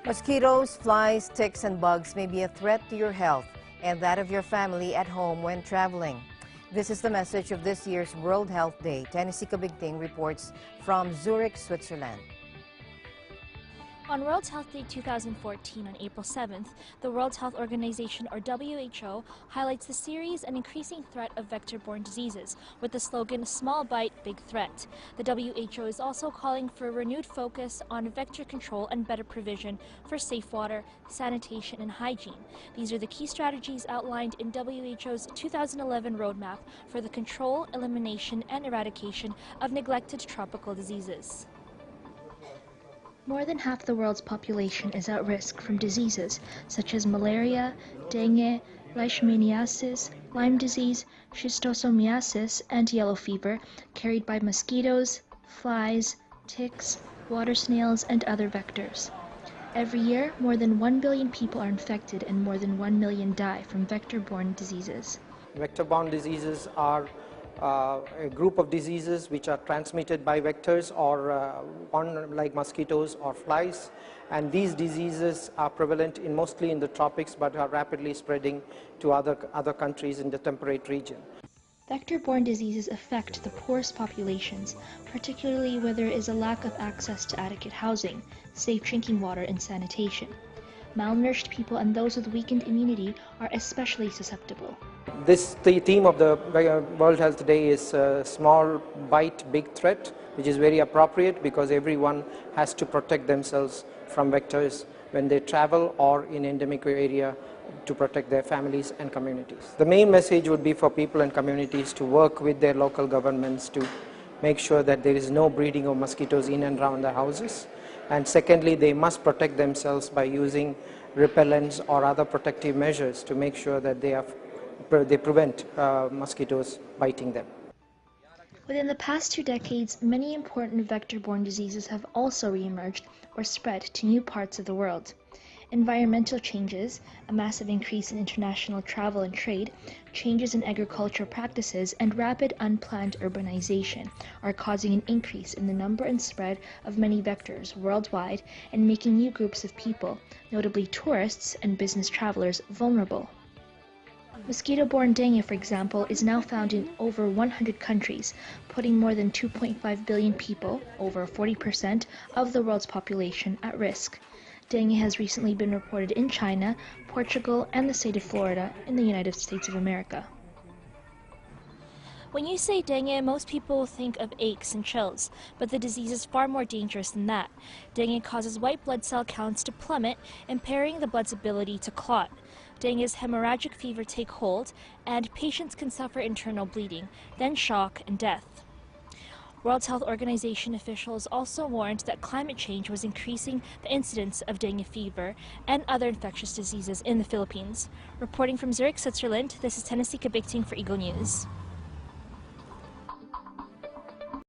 Mosquitoes, flies, ticks, and bugs may be a threat to your health and that of your family at home when traveling. This is the message of this year's World Health Day. Tennesse Cabigting reports from Zurich, Switzerland. On World Health Day 2014 on April 7th, the World Health Organization, or WHO, highlights the serious and increasing threat of vector-borne diseases with the slogan, "Small Bite, Big Threat." The WHO is also calling for a renewed focus on vector control and better provision for safe water, sanitation, and hygiene. These are the key strategies outlined in WHO's 2011 roadmap for the control, elimination, and eradication of neglected tropical diseases. More than half the world's population is at risk from diseases such as malaria, dengue, leishmaniasis, Lyme disease, schistosomiasis, and yellow fever carried by mosquitoes, flies, ticks, water snails, and other vectors. Every year, more than 1 billion people are infected and more than 1 million die from vector-borne diseases. Vector-borne diseases are a group of diseases which are transmitted by vectors or like mosquitoes or flies, and these diseases are prevalent mostly in the tropics but are rapidly spreading to other countries in the temperate region. Vector-borne diseases affect the poorest populations, particularly where there is a lack of access to adequate housing, safe drinking water, and sanitation. Malnourished people and those with weakened immunity are especially susceptible. The theme of the World Health Day is Small Bite, Big Threat, which is very appropriate because everyone has to protect themselves from vectors when they travel or in endemic area to protect their families and communities. The main message would be for people and communities to work with their local governments to make sure that there is no breeding of mosquitoes in and around their houses. And secondly, they must protect themselves by using repellents or other protective measures to make sure that they prevent mosquitoes biting them. Within the past 2 decades, many important vector-borne diseases have also reemerged or spread to new parts of the world. Environmental changes, a massive increase in international travel and trade, changes in agricultural practices, and rapid unplanned urbanization are causing an increase in the number and spread of many vectors worldwide and making new groups of people, notably tourists and business travelers, vulnerable. Mosquito-borne dengue, for example, is now found in over 100 countries, putting more than 2.5 billion people, over 40% of the world's population, at risk. Dengue has recently been reported in China, Portugal, and the state of Florida in the United States of America. When you say dengue, most people think of aches and chills, but the disease is far more dangerous than that. Dengue causes white blood cell counts to plummet, impairing the blood's ability to clot. Dengue's hemorrhagic fever take hold, and patients can suffer internal bleeding, then shock and death. World Health Organization officials also warned that climate change was increasing the incidence of dengue fever and other infectious diseases in the Philippines. Reporting from Zurich, Switzerland, this is Tennesse Cabigting for Eagle News.